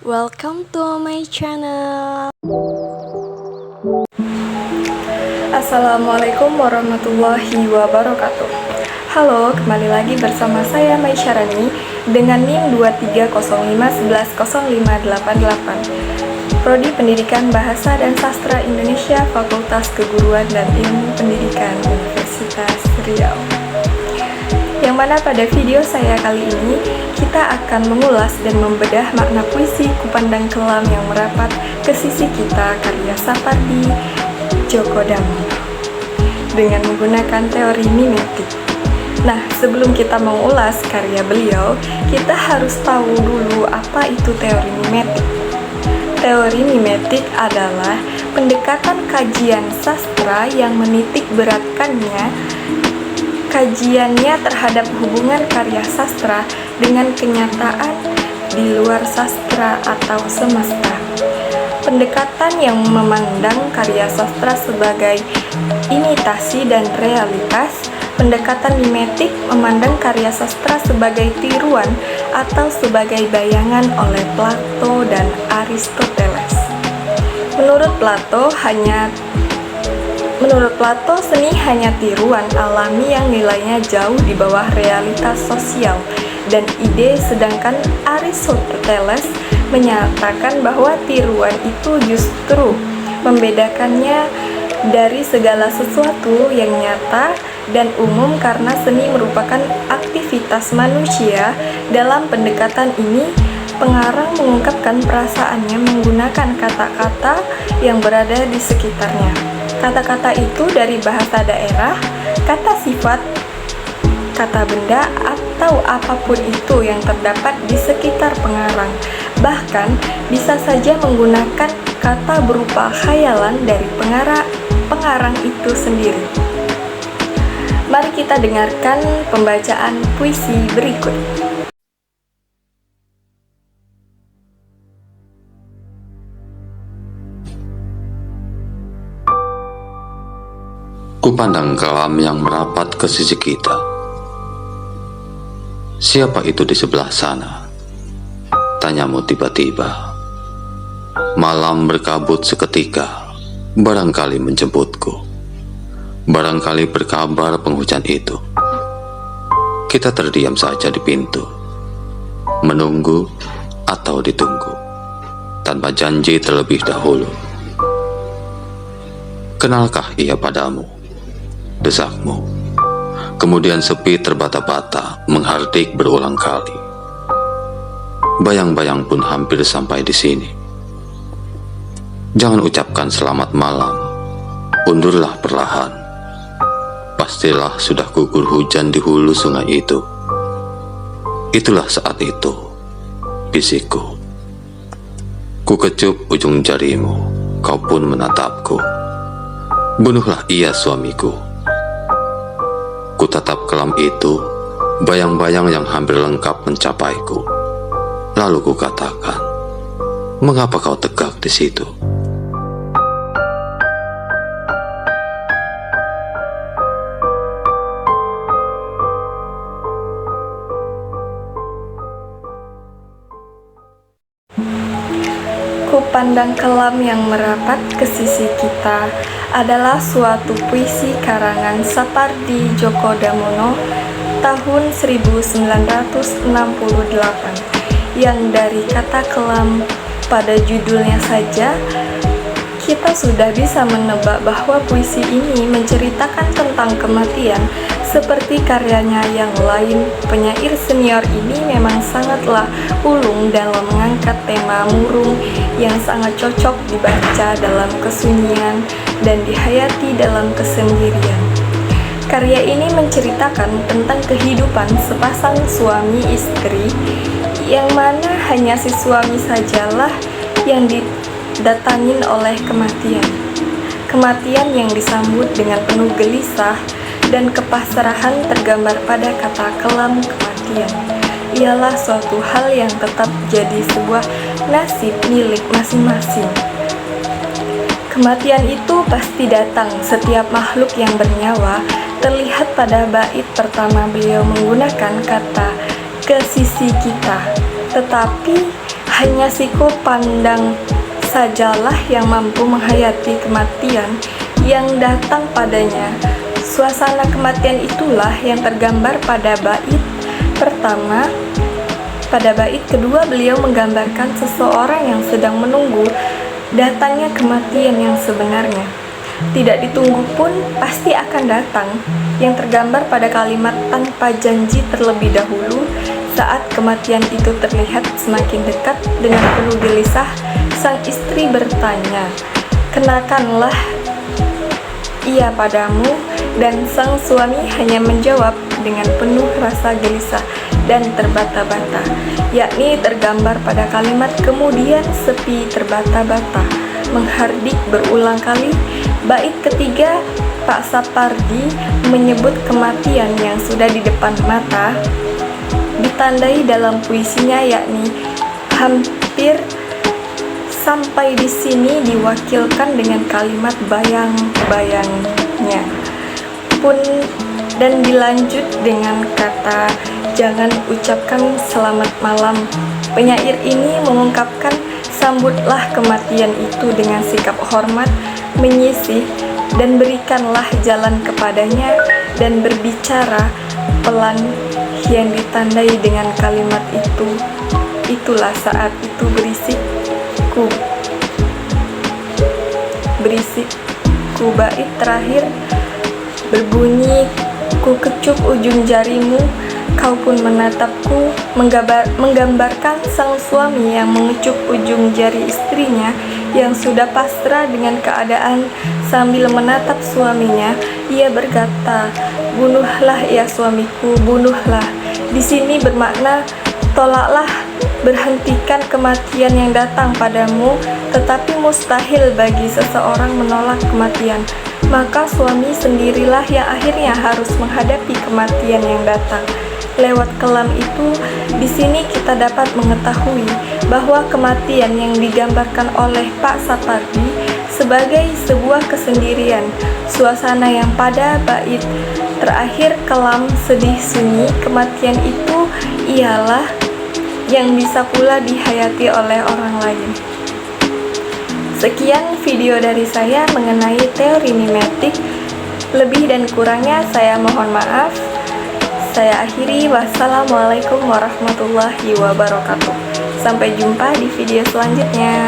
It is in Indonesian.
Welcome to my channel. Assalamualaikum warahmatullahi wabarakatuh. Halo, kembali lagi bersama saya Mai Syarani dengan NIM 230515058. Prodi Pendidikan Bahasa dan Sastra Indonesia, Fakultas Keguruan dan Ilmu Pendidikan Universitas Riau. Yang mana pada video saya kali ini kita akan mengulas dan membedah makna puisi Kupandang Kelam yang Merapat ke Sisi Kita karya Sapardi Djoko Damono dengan menggunakan teori mimetik. Nah, sebelum kita mengulas karya beliau, kita harus tahu dulu apa itu teori mimetik. Teori mimetik adalah pendekatan kajian sastra yang menitik beratkannya kajiannya terhadap hubungan karya sastra dengan kenyataan di luar sastra atau semesta. Pendekatan yang memandang karya sastra sebagai imitasi dan realitas. Pendekatan mimetik memandang karya sastra sebagai tiruan atau sebagai bayangan oleh Plato dan Aristoteles. Menurut Plato, seni hanya tiruan alami yang nilainya jauh di bawah realitas sosial dan ide, sedangkan Aristoteles menyatakan bahwa tiruan itu justru membedakannya dari segala sesuatu yang nyata dan umum karena seni merupakan aktivitas manusia. Dalam pendekatan ini, pengarang mengungkapkan perasaannya menggunakan kata-kata yang berada di sekitarnya. Kata-kata itu dari bahasa daerah, kata sifat, kata benda, atau apapun itu yang terdapat di sekitar pengarang. Bahkan bisa saja menggunakan kata berupa khayalan dari pengarang itu sendiri. Mari kita dengarkan pembacaan puisi berikut. Kupandang kelam yang merapat ke sisi kita. Siapa itu di sebelah sana? Tanyamu tiba-tiba. Malam berkabut seketika, barangkali menjemputku. Barangkali berkabar penghujan itu. Kita terdiam saja di pintu, menunggu atau ditunggu, tanpa janji terlebih dahulu. Kenalkah ia padamu? Desakmu. Kemudian sepi terbata-bata menghardik berulang kali. Bayang-bayang pun hampir sampai di sini. Jangan ucapkan selamat malam. Undurlah perlahan. Pastilah sudah gugur hujan di hulu sungai itu. Itulah saat itu, bisikku. Ku kecup ujung jarimu, kau pun menatapku. Bunuhlah ia suamiku. Ku tatap kelam itu, bayang-bayang yang hampir lengkap mencapaiku. Lalu ku katakan, mengapa kau tegak di situ? Kupandang kelam yang merapat ke sisi kita adalah suatu puisi karangan Sapardi Djoko Damono tahun 1968 yang dari kata kelam pada judulnya saja kita sudah bisa menebak bahwa puisi ini menceritakan tentang kematian. Seperti karyanya yang lain, penyair senior ini memang sangatlah ulung dalam mengangkat tema murung yang sangat cocok dibaca dalam kesunyian dan dihayati dalam kesendirian. Karya ini menceritakan tentang kehidupan sepasang suami istri, yang mana hanya si suami sajalah yang didatangin oleh kematian. Kematian yang disambut dengan penuh gelisah dan kepasrahan tergambar pada kata kelam kematian. Ialah suatu hal yang tetap jadi sebuah nasib milik masing-masing. Kematian itu pasti datang setiap makhluk yang bernyawa. Terlihat pada bait pertama beliau menggunakan kata ke sisi kita, tetapi Hanya siku pandang sajalah yang mampu menghayati kematian yang datang padanya. Suasana kematian itulah yang tergambar pada bait pertama. Pada bait kedua, beliau menggambarkan seseorang yang sedang menunggu datangnya kematian yang sebenarnya. Tidak ditunggu pun pasti akan datang, yang tergambar pada kalimat tanpa janji terlebih dahulu. Saat kematian itu terlihat semakin dekat, dengan penuh gelisah sang istri bertanya, "Kenakanlah ia padamu?" Dan sang suami hanya menjawab dengan penuh rasa gelisah dan terbata-bata, yakni tergambar pada kalimat kemudian sepi terbata-bata, menghardik berulang kali. Bait ketiga, Pak Sapardi menyebut kematian yang sudah di depan mata, ditandai dalam puisinya, yakni hampir sampai di sini diwakilkan dengan kalimat bayang-bayangnya pun, dan dilanjut dengan kata jangan ucapkan selamat malam. Penyair ini mengungkapkan sambutlah kematian itu dengan sikap hormat, menyisih, dan berikanlah jalan kepadanya, dan berbicara pelan yang ditandai dengan kalimat itu. Itulah saat itu berisikku bait terakhir berbunyi, ku kecup ujung jarimu, kau pun menatapku, menggambarkan sang suami yang mengecup ujung jari istrinya yang sudah pasrah dengan keadaan. Sambil menatap suaminya, ia berkata, "Bunuhlah ya suamiku, bunuhlah." Di sini bermakna tolaklah, berhentikan kematian yang datang padamu, tetapi mustahil bagi seseorang menolak kematian. Maka suami sendirilah yang akhirnya harus menghadapi kematian yang datang. Lewat kelam itu, di sini kita dapat mengetahui bahwa kematian yang digambarkan oleh Pak Sapardi sebagai sebuah kesendirian. Suasana yang pada bait terakhir kelam, sedih, sunyi, kematian itu ialah yang bisa pula dihayati oleh orang lain. Sekian video dari saya mengenai teori mimetik. Lebih dan kurangnya saya mohon maaf. Saya akhiri. Wassalamualaikum warahmatullahi wabarakatuh. Sampai jumpa di video selanjutnya.